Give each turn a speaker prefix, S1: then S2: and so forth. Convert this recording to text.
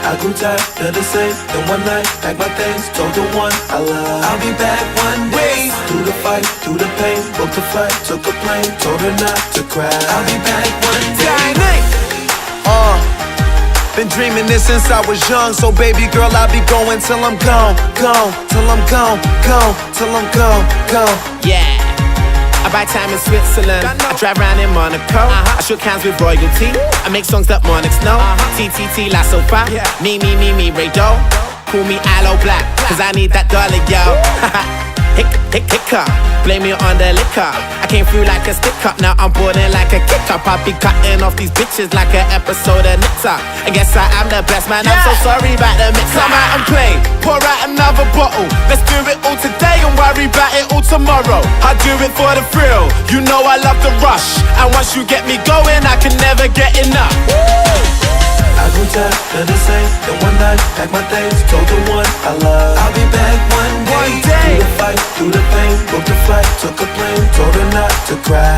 S1: I grew tired of the same. Then one night, packed my things, told the one I love I'll be back one day. Through the fight, through the pain, booked a flight, took a plane, told her not to cry. I'll be back one day.
S2: Been dreaming this since I was young, so baby girl, I'll be going till I'm gone, gone, till I'm gone, gone, till I'm gone, gone.
S3: Yeah, I buy time in Switzerland, I drive around in Monaco, I shook hands with royalty, I make songs that monarchs know, TTT La Sofa, me, Ray Doe, call me Aloe Black, cause I need that dollar, yo. Hiccup, blame it on the liquor. I came through like a stick up, now I'm boarding like a kick up. I be cutting off these bitches like an episode of Nip Tuck. I guess I am the best man, I'm so sorry about the mix. Come out and play, pour out another bottle. Let's do it all today and worry about it all tomorrow. I do it for the thrill, you know I love the rush. And once you get me going, I can never get enough.
S1: I grew tired of the same. Then one night, packed my things, told the one I love I'll be back one day. Through the fight, through the pain, booked a flight, took a plane, told her not to cry.